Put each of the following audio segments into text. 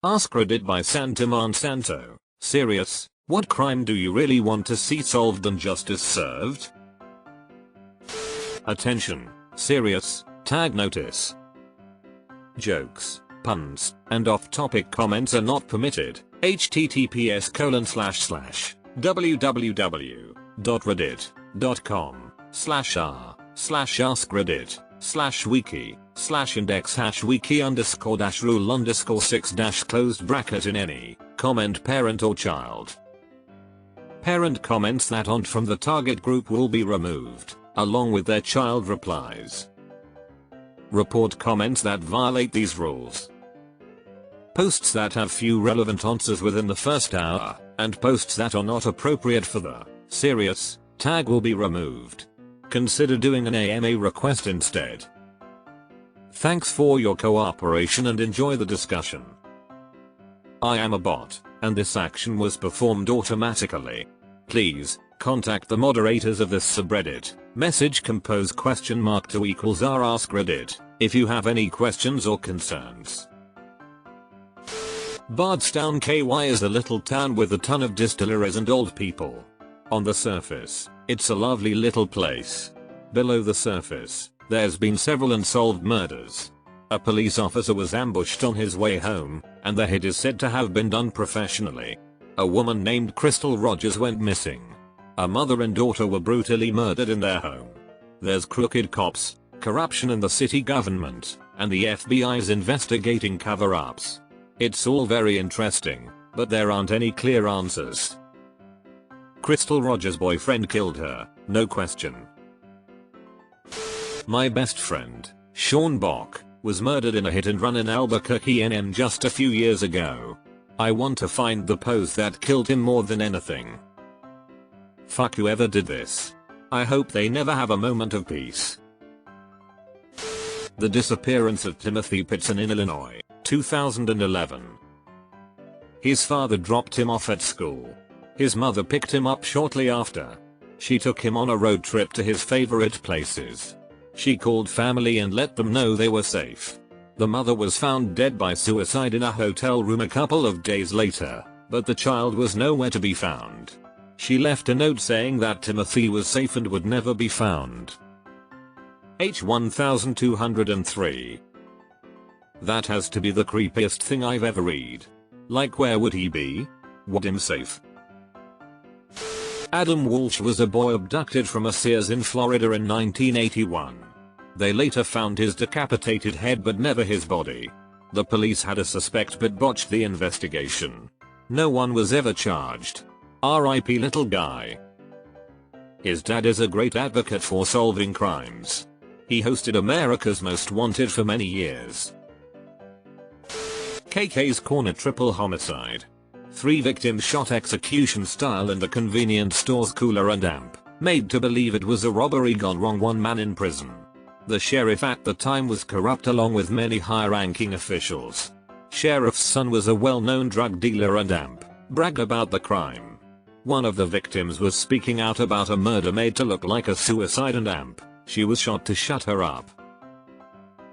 AskReddit by Santa Monsanto. Serious, what crime do you really want to see solved and justice served? Attention. Serious. Tag notice. Jokes, puns, and off-topic comments are not permitted. https://www.reddit.com/r/wiki/index-wiki_rule_6- in any comment parent or child. Parent comments that aren't from the target group will be removed, along with their child replies. Report comments that violate these rules. Posts that have few relevant answers within the first hour, and posts that are not appropriate for the serious tag will be removed. Consider doing an AMA request instead. Thanks for your cooperation and enjoy the discussion. I am a bot, and this action was performed automatically. Please, contact the moderators of this subreddit. Message compose !r AskReddit if you have any questions or concerns. Bardstown KY is a little town with a ton of distilleries and old people. On the surface, it's a lovely little place. Below the surface, there's been several unsolved murders. A police officer was ambushed on his way home, and the hit is said to have been done professionally. A woman named Crystal Rogers went missing. A mother and daughter were brutally murdered in their home. There's crooked cops, corruption in the city government, and the FBI's investigating cover-ups. It's all very interesting, but there aren't any clear answers. Crystal Rogers' boyfriend killed her, no question. My best friend, Sean Bach, was murdered in a hit-and-run in Albuquerque, NM just a few years ago. I want to find the pose that killed him more than anything. Fuck whoever did this. I hope they never have a moment of peace. The disappearance of Timothy Pitson in Illinois, 2011. His father dropped him off at school. His mother picked him up shortly after. She took him on a road trip to his favorite places. She called family and let them know they were safe. The mother was found dead by suicide in a hotel room a couple of days later, but the child was nowhere to be found. She left a note saying that Timothy was safe and would never be found. H1203. That has to be the creepiest thing I've ever read. Like, where would he be? Would him safe? Adam Walsh was a boy abducted from a Sears in Florida in 1981. They later found his decapitated head but never his body. The police had a suspect but botched the investigation. No one was ever charged. R.I.P. little guy. His dad is a great advocate for solving crimes. He hosted America's Most Wanted for many years. KK's Corner triple homicide. 3 victims shot execution style in the convenience store's cooler and amp, made to believe it was a robbery gone wrong. 1 man in prison. The sheriff at the time was corrupt along with many high-ranking officials. Sheriff's son was a well-known drug dealer and amp bragged about the crime. One of the victims was speaking out about a murder made to look like a suicide and amp. She was shot to shut her up.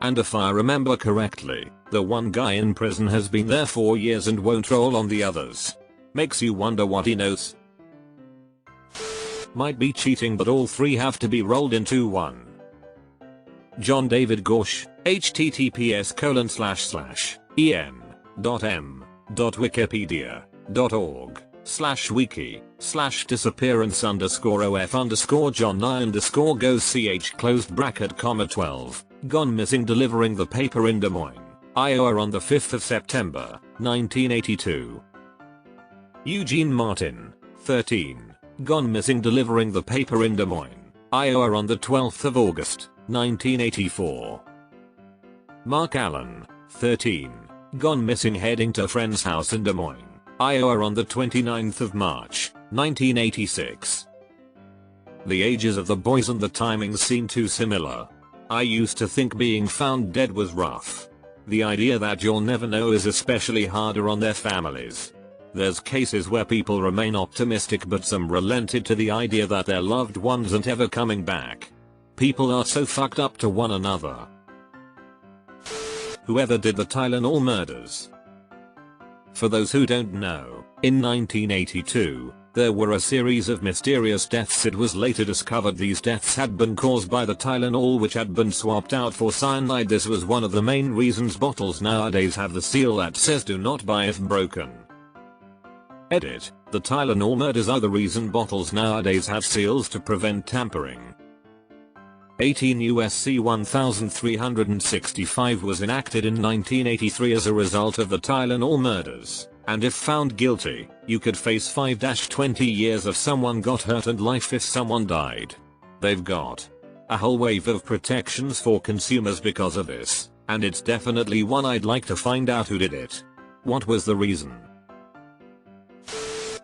And if I remember correctly, the one guy in prison has been there 4 years and won't roll on the others. Makes you wonder what he knows. Might be cheating, but all 3 have to be rolled into one. John David Gorsh, https://en.m.wiki.org/wiki/disappearance_F_go_ch 12, gone missing delivering the paper in Des Moines, Iowa on the 5th of September, 1982. Eugene Martin, 13, gone missing delivering the paper in Des Moines, Iowa on the 12th of August, 1984. Mark Allen, 13, gone missing heading to a friend's house in Des Moines, Iowa on the 29th of March, 1986. The ages of the boys and the timings seem too similar. I used to think being found dead was rough. The idea that you'll never know is especially harder on their families. There's cases where people remain optimistic, but some relented to the idea that their loved ones aren't ever coming back. People are so fucked up to one another. Whoever did the Tylenol murders. For those who don't know, in 1982, there were a series of mysterious deaths. It was later discovered these deaths had been caused by the Tylenol which had been swapped out for cyanide. This was one of the main reasons bottles nowadays have the seal that says do not buy if broken. Edit. The Tylenol murders are the reason bottles nowadays have seals to prevent tampering. 18 U.S.C. 1365 was enacted in 1983 as a result of the Tylenol murders, and if found guilty, you could face 5-20 years if someone got hurt and life if someone died. They've got a whole wave of protections for consumers because of this, and it's definitely one I'd like to find out who did it. What was the reason?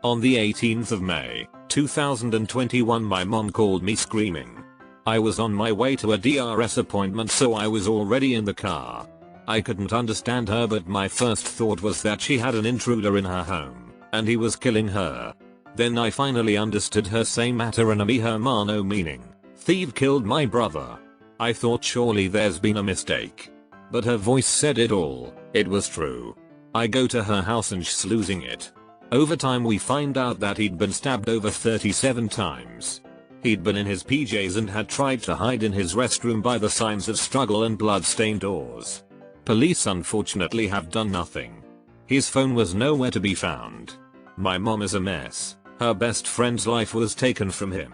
On the 18th of May, 2021, my mom called me screaming. I was on my way to a DRS appointment, so I was already in the car. I couldn't understand her, but my first thought was that she had an intruder in her home, and he was killing her. Then I finally understood her saying "Matara mi hermano," meaning, thief killed my brother. I thought surely there's been a mistake. But her voice said it all, it was true. I go to her house and she's losing it. Over time we find out that he'd been stabbed over 37 times. He'd been in his PJs and had tried to hide in his restroom by the signs of struggle and blood-stained doors. Police unfortunately have done nothing. His phone was nowhere to be found. My mom is a mess. Her best friend's life was taken from him.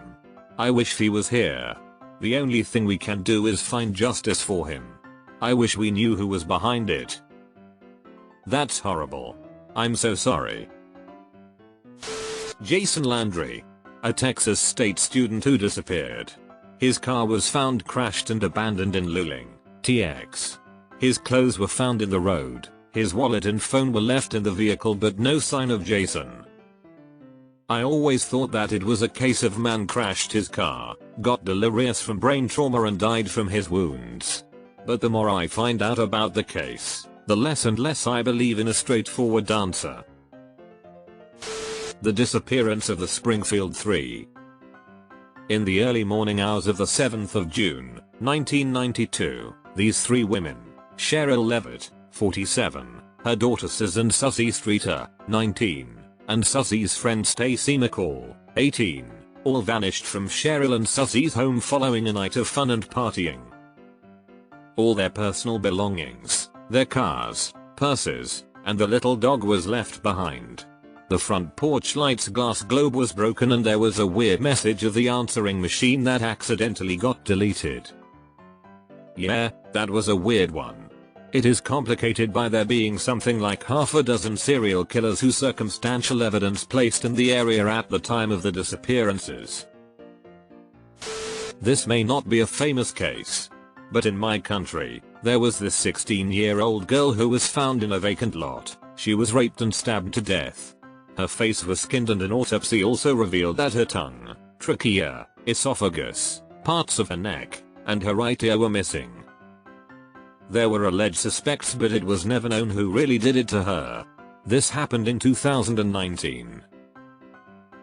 I wish he was here. The only thing we can do is find justice for him. I wish we knew who was behind it. That's horrible. I'm so sorry. Jason Landry, a Texas state student who disappeared. His car was found crashed and abandoned in Luling, TX. His clothes were found in the road, his wallet and phone were left in the vehicle, but no sign of Jason. I always thought that it was a case of man crashed his car, got delirious from brain trauma and died from his wounds. But the more I find out about the case, the less and less I believe in a straightforward answer. The disappearance of the Springfield Three. In the early morning hours of the 7th of June, 1992, these three women, Cheryl Levitt, 47, her daughter Susan Susie Streeter, 19, and Susie's friend Stacy McCall, 18, all vanished from Cheryl and Susie's home following a night of fun and partying. All their personal belongings, their cars, purses, and the little dog was left behind. The front porch light's glass globe was broken and there was a weird message of the answering machine that accidentally got deleted. Yeah, that was a weird one. It is complicated by there being something like half a dozen serial killers whose circumstantial evidence placed in the area at the time of the disappearances. This may not be a famous case, but in my country, there was this 16-year-old girl who was found in a vacant lot. She was raped and stabbed to death. Her face was skinned and an autopsy also revealed that her tongue, trachea, esophagus, parts of her neck, and her right ear were missing. There were alleged suspects, but it was never known who really did it to her. This happened in 2019.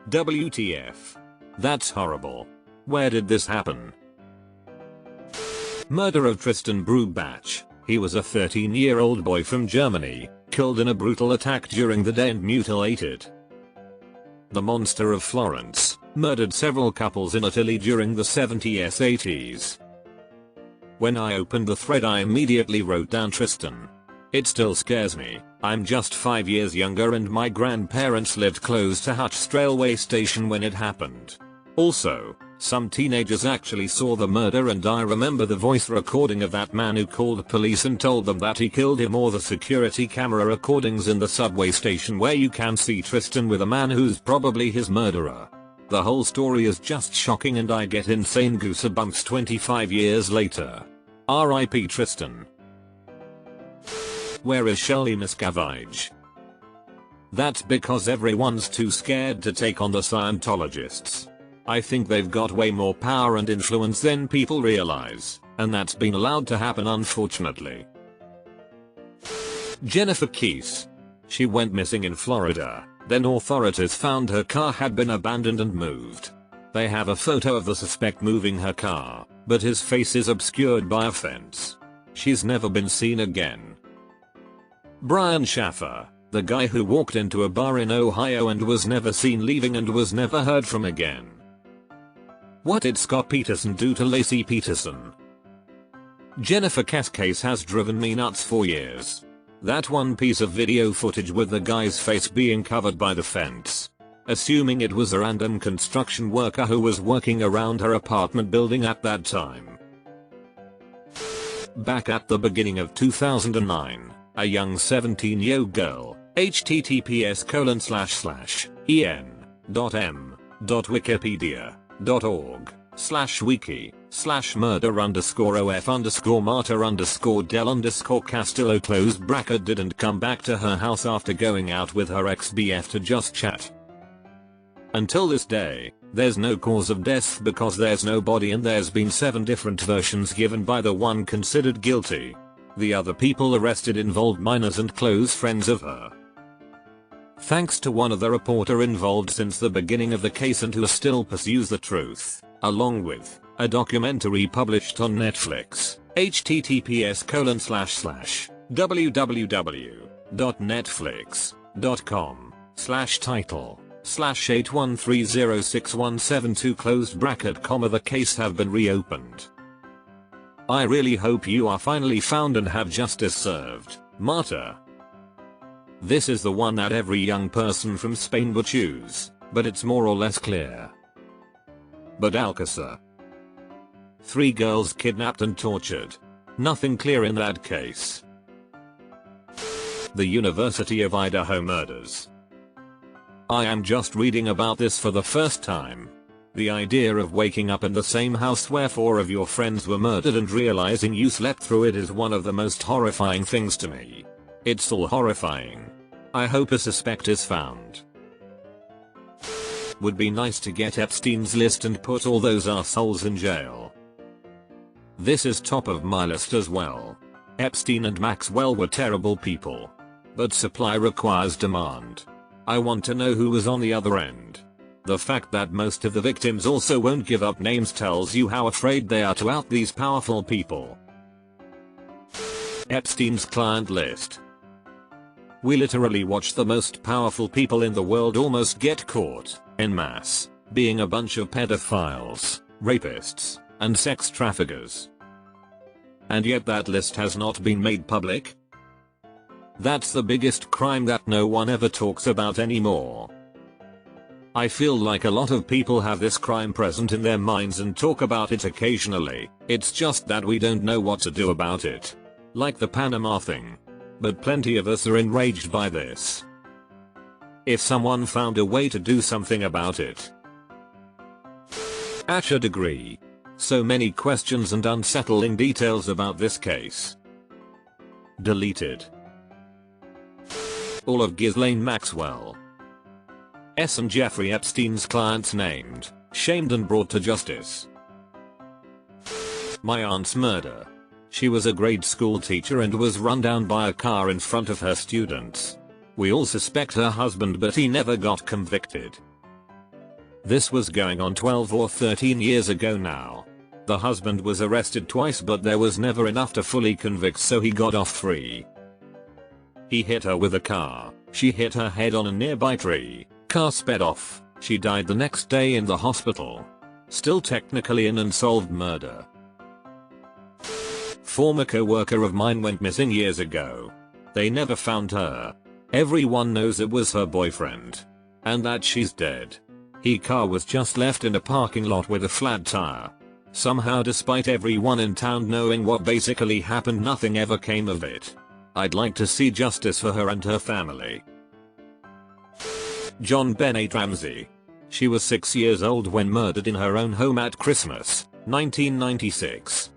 WTF. That's horrible. Where did this happen? Murder of Tristan Brubach. He was a 13-year-old boy from Germany, killed in a brutal attack during the day and mutilated. The monster of Florence murdered several couples in Italy during the 70s 80s. When I opened the thread I immediately wrote down Tristan. It still scares me. I'm just 5 years younger and my grandparents lived close to Hutch Railway Station when it happened. Also, some teenagers actually saw the murder and I remember the voice recording of that man who called police and told them that he killed him, or the security camera recordings in the subway station where you can see Tristan with a man who's probably his murderer. The whole story is just shocking and I get insane goosebumps 25 years later. R.I.P. Tristan. Where is Shelley Miscavige? That's because everyone's too scared to take on the Scientologists. I think they've got way more power and influence than people realize, and that's been allowed to happen unfortunately. Jennifer Keese. She went missing in Florida, then authorities found her car had been abandoned and moved. They have a photo of the suspect moving her car, but his face is obscured by a fence. She's never been seen again. Brian Schaffer. The guy who walked into a bar in Ohio and was never seen leaving and was never heard from again. What did Scott Peterson do to Lacey Peterson? Jennifer Cass case has driven me nuts for years. That one piece of video footage with the guy's face being covered by the fence. Assuming it was a random construction worker who was working around her apartment building at that time. Back at the beginning of 2009, a young 17-year-old girl, https://en.m.wikipedea.org/wiki/murder_of_martyr_del_castillo didn't come back to her house after going out with her ex-BF to just chat. Until this day, there's no cause of death because there's no body and there's been 7 different versions given by the one considered guilty. The other people arrested involved minors and close friends of her. Thanks to one other reporter involved since the beginning of the case and who still pursues the truth, along with a documentary published on Netflix, https://www.netflix.com/title/81306172 the case have been reopened. I really hope you are finally found and have justice served, martyr. This is the one that every young person from Spain would choose, but it's more or less clear. But Alcázar. 3 girls kidnapped and tortured. Nothing clear in that case. The University of Idaho murders. I am just reading about this for the first time. The idea of waking up in the same house where 4 of your friends were murdered and realizing you slept through it is one of the most horrifying things to me. It's all horrifying. I hope a suspect is found. Would be nice to get Epstein's list and put all those assholes in jail. This is top of my list as well. Epstein and Maxwell were terrible people. But supply requires demand. I want to know who was on the other end. The fact that most of the victims also won't give up names tells you how afraid they are to out these powerful people. Epstein's client list. We literally watch the most powerful people in the world almost get caught, en masse, being a bunch of pedophiles, rapists, and sex traffickers. And yet that list has not been made public? That's the biggest crime that no one ever talks about anymore. I feel like a lot of people have this crime present in their minds and talk about it occasionally, it's just that we don't know what to do about it. Like the Panama thing. But plenty of us are enraged by this. If someone found a way to do something about it. I should agree. So many questions and unsettling details about this case. Deleted. All of Ghislaine Maxwell S. and Jeffrey Epstein's clients named, shamed and brought to justice. My aunt's murder. She was a grade school teacher and was run down by a car in front of her students. We all suspect her husband but he never got convicted. This was going on 12 or 13 years ago now. The husband was arrested twice but there was never enough to fully convict so he got off free. He hit her with a car, she hit her head on a nearby tree, car sped off, she died the next day in the hospital. Still technically an unsolved murder. Former co-worker of mine went missing years ago. They never found her. Everyone knows it was her boyfriend. And that she's dead. Her car was just left in a parking lot with a flat tire. Somehow despite everyone in town knowing what basically happened nothing ever came of it. I'd like to see justice for her and her family. John Bennett Ramsey. She was 6 years old when murdered in her own home at Christmas, 1996.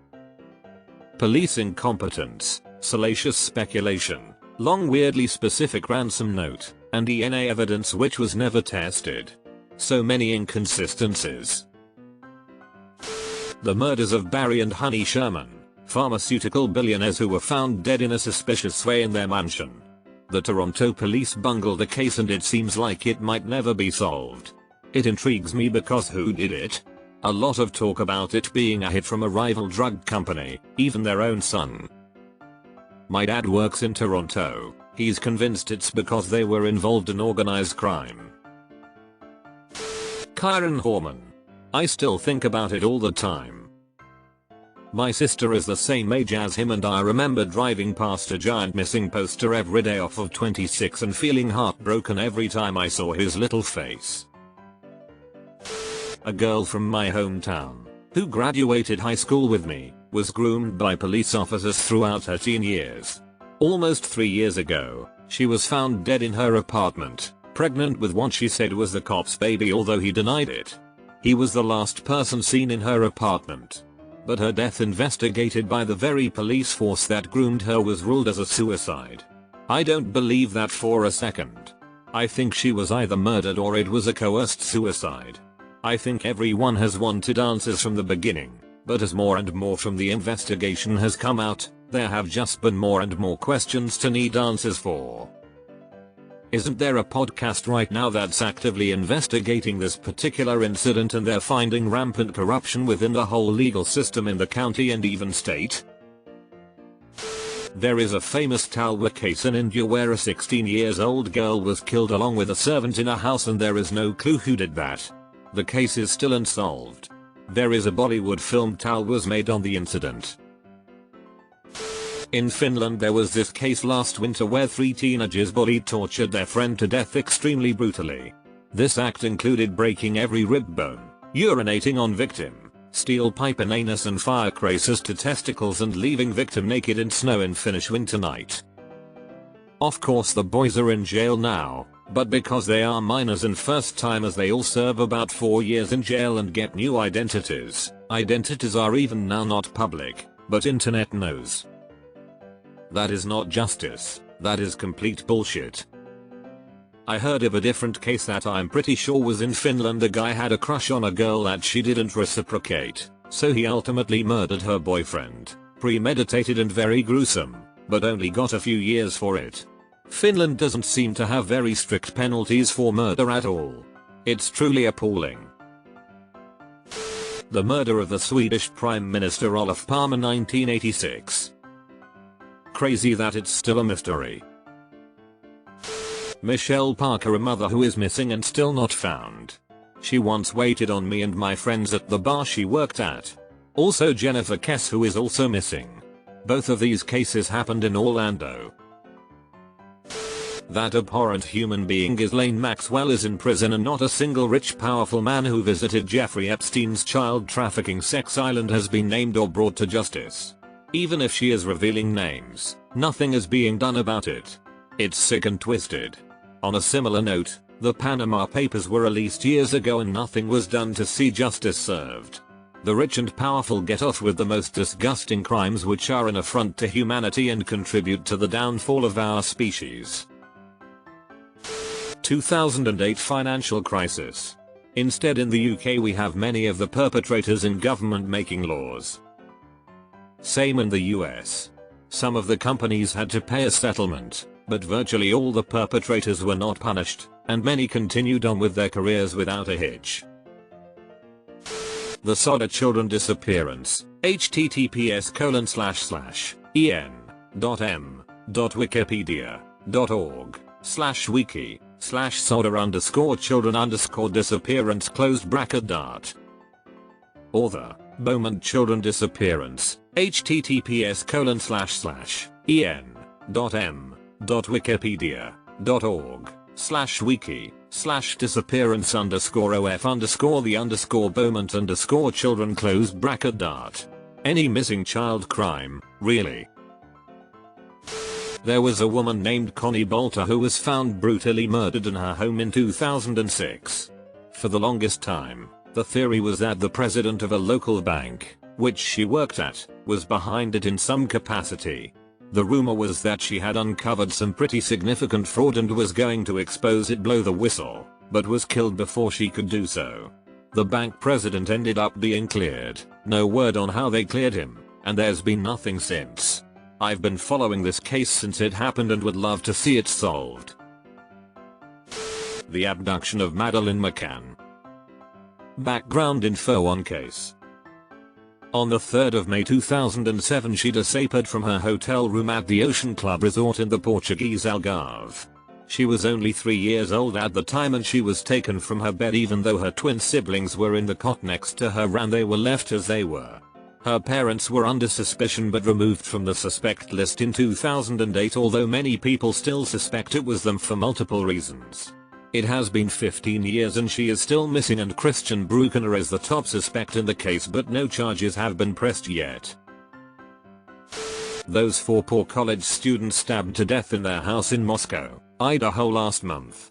Police incompetence, salacious speculation, long weirdly specific ransom note, and DNA evidence which was never tested. So many inconsistencies. The murders of Barry and Honey Sherman, pharmaceutical billionaires who were found dead in a suspicious way in their mansion. The Toronto police bungled the case and it seems like it might never be solved. It intrigues me because who did it? A lot of talk about it being a hit from a rival drug company, even their own son. My dad works in Toronto. He's convinced it's because they were involved in organized crime. Kyron Horman. I still think about it all the time. My sister is the same age as him and I remember driving past a giant missing poster every day off of 26 and feeling heartbroken every time I saw his little face. A girl from my hometown, who graduated high school with me, was groomed by police officers throughout her teen years. Almost 3 years ago, she was found dead in her apartment, pregnant with what she said was the cop's baby, although he denied it. He was the last person seen in her apartment. But her death, investigated by the very police force that groomed her, was ruled as a suicide. I don't believe that for a second. I think she was either murdered or it was a coerced suicide. I think everyone has wanted answers from the beginning, but as more and more from the investigation has come out, there have just been more and more questions to need answers for. Isn't there a podcast right now that's actively investigating this particular incident, and they're finding rampant corruption within the whole legal system in the county and even state? There is a famous Talwa case in India where a 16-year-old girl was killed along with a servant in a house, and there is no clue who did that. The case is still unsolved. There is a Bollywood film Talwas made on the incident. In Finland there was this case last winter where 3 teenagers body tortured their friend to death extremely brutally. This act included breaking every rib bone, urinating on victim, steel pipe and anus, and fire traces to testicles, and leaving victim naked in snow in Finnish winter night. Of course the boys are in jail now, but because they are minors and first timers they all serve about 4 years in jail and get new identities. Identities are even now not public, but internet knows. That is not justice, that is complete bullshit. I heard of a different case that I'm pretty sure was in Finland. A guy had a crush on a girl that she didn't reciprocate, so he ultimately murdered her boyfriend. Premeditated and very gruesome, but only got a few years for it. Finland doesn't seem to have very strict penalties for murder at all. It's truly appalling. The murder of the Swedish Prime Minister Olof Palme, 1986. Crazy that it's still a mystery. Michelle Parker, a mother who is missing and still not found. She once waited on me and my friends at the bar she worked at. Also Jennifer Kess, who is also missing. Both of these cases happened in Orlando. That abhorrent human being Ghislaine Maxwell is in prison, and not a single rich powerful man who visited Jeffrey Epstein's child trafficking sex island has been named or brought to justice. Even if she is revealing names, nothing is being done about it. It's sick and twisted. On a similar note, the Panama Papers were released years ago and nothing was done to see justice served. The rich and powerful get off with the most disgusting crimes, which are an affront to humanity and contribute to the downfall of our species. 2008 financial crisis. Instead, in the UK we have many of the perpetrators in government making laws. Same in the US. Some of the companies had to pay a settlement, but virtually all the perpetrators were not punished, and many continued on with their careers without a hitch. The Sodder children disappearance. https://en.m.wiki.org/sodder_children_disappearance . Author, Beaumont children disappearance. https://en.m.wiki.org/wiki/disappearance_the_Beaumont_children . Any missing child crime, really? There was a woman named Connie Bolter who was found brutally murdered in her home in 2006. For the longest time, the theory was that the president of a local bank, which she worked at, was behind it in some capacity. The rumor was that she had uncovered some pretty significant fraud and was going to expose it, blow the whistle, but was killed before she could do so. The bank president ended up being cleared, no word on how they cleared him, and there's been nothing since. I've been following this case since it happened and would love to see it solved. The abduction of Madeleine McCann. Background info on case. On the 3rd of May 2007 she disappeared from her hotel room at the Ocean Club Resort in the Portuguese Algarve. She was only 3 years old at the time and she was taken from her bed even though her twin siblings were in the cot next to her and they were left as they were. Her parents were under suspicion but removed from the suspect list in 2008, although many people still suspect it was them for multiple reasons. It has been 15 years and she is still missing, and Christian Bruckner is the top suspect in the case, but no charges have been pressed yet. Those 4 poor college students stabbed to death in their house in Moscow, Idaho last month.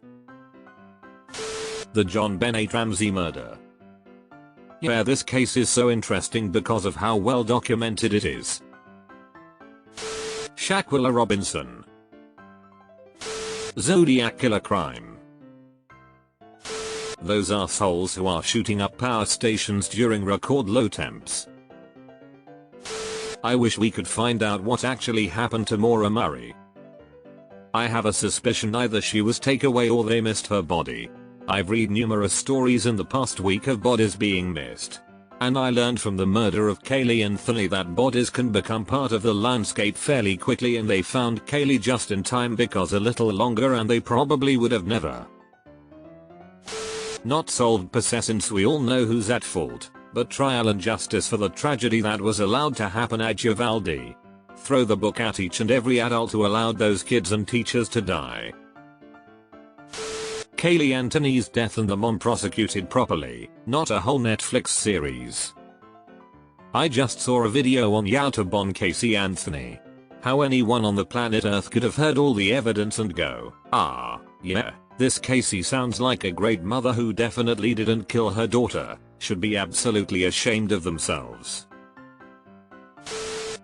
The John Bennett Ramsey murder. Yeah, this case is so interesting because of how well documented it is. Shaquilla Robinson. Zodiac killer crime. Those assholes who are shooting up power stations during record low temps. I wish we could find out what actually happened to Maura Murray. I have a suspicion either she was taken away or they missed her body. I've read numerous stories in the past week of bodies being missed. And I learned from the murder of Kaylee Anthony that bodies can become part of the landscape fairly quickly, and they found Kaylee just in time because a little longer and they probably would have never. Not solved per se since we all know who's at fault, but trial and justice for the tragedy that was allowed to happen at Uvalde. Throw the book at each and every adult who allowed those kids and teachers to die. Kaylee Anthony's death and the mom prosecuted properly, not a whole Netflix series. I just saw a video on YouTube on Casey Anthony. How anyone on the planet Earth could have heard all the evidence and go, ah, yeah, this Casey sounds like a great mother who definitely didn't kill her daughter, should be absolutely ashamed of themselves.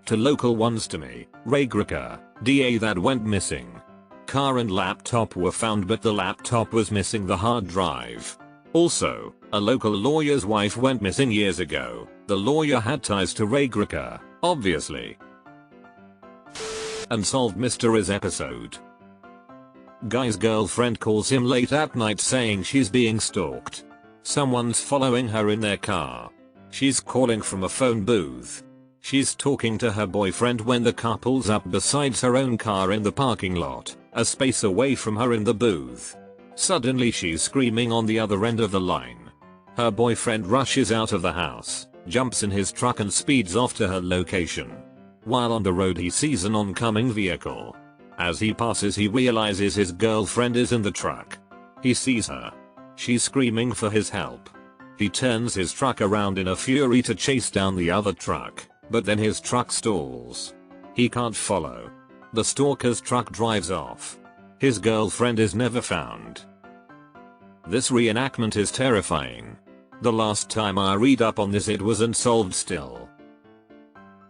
To local ones to me, Ray Gricker, DA that went missing. Car and laptop were found but the laptop was missing the hard drive. Also, a local lawyer's wife went missing years ago. The lawyer had ties to Ray Gricker, obviously. Unsolved Mysteries episode. Guy's girlfriend calls him late at night saying she's being stalked. Someone's following her in their car. She's calling from a phone booth. She's talking to her boyfriend when the car pulls up beside her own car in the parking lot, a space away from her in the booth. Suddenly she's screaming on the other end of the line. Her boyfriend rushes out of the house, jumps in his truck and speeds off to her location. While on the road he sees an oncoming vehicle. As he passes he realizes his girlfriend is in the truck. He sees her. She's screaming for his help. He turns his truck around in a fury to chase down the other truck, but then his truck stalls. He can't follow. The stalker's truck drives off. His girlfriend is never found. This reenactment is terrifying. The last time I read up on this it was unsolved still.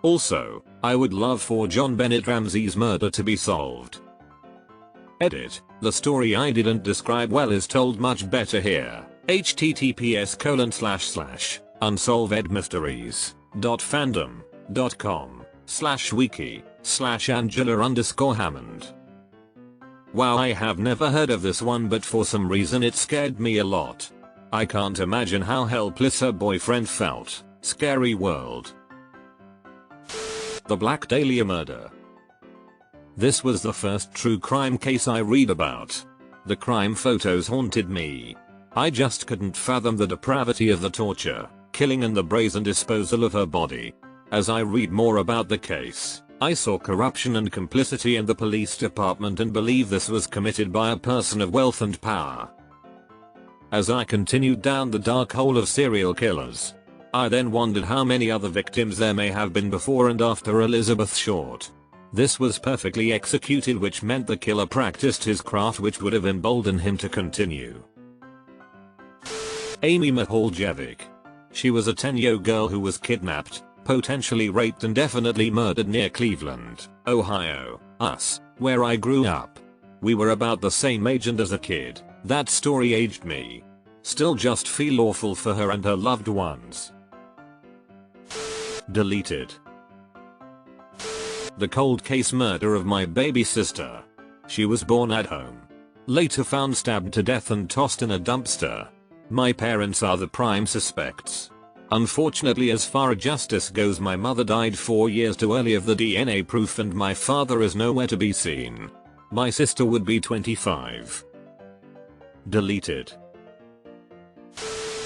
Also, I would love for John Bennett Ramsey's murder to be solved. Edit. The story I didn't describe well is told much better here. https://unsolvedmysteries.fandom.com/wiki/Angela_Hammond. Wow, I have never heard of this one, but for some reason it scared me a lot. I can't imagine how helpless her boyfriend felt. Scary world. The Black Dahlia murder. This was the first true crime case I read about. The crime photos haunted me. I just couldn't fathom the depravity of the torture, killing and the brazen disposal of her body. As I read more about the case, I saw corruption and complicity in the police department and believe this was committed by a person of wealth and power. As I continued down the dark hole of serial killers, I then wondered how many other victims there may have been before and after Elizabeth Short. This was perfectly executed, which meant the killer practiced his craft, which would have emboldened him to continue. Amy Mihaljevic. She was a 10-year-old girl who was kidnapped, potentially raped and definitely murdered near Cleveland, Ohio, where I grew up. We were about the same age, and as a kid, that story aged me. Still just feel awful for her and her loved ones. Deleted. The cold case murder of my baby sister. She was born at home. Later found stabbed to death and tossed in a dumpster. My parents are the prime suspects. Unfortunately, as far as justice goes, my mother died 4 years too early of the DNA proof and my father is nowhere to be seen. My sister would be 25. Deleted.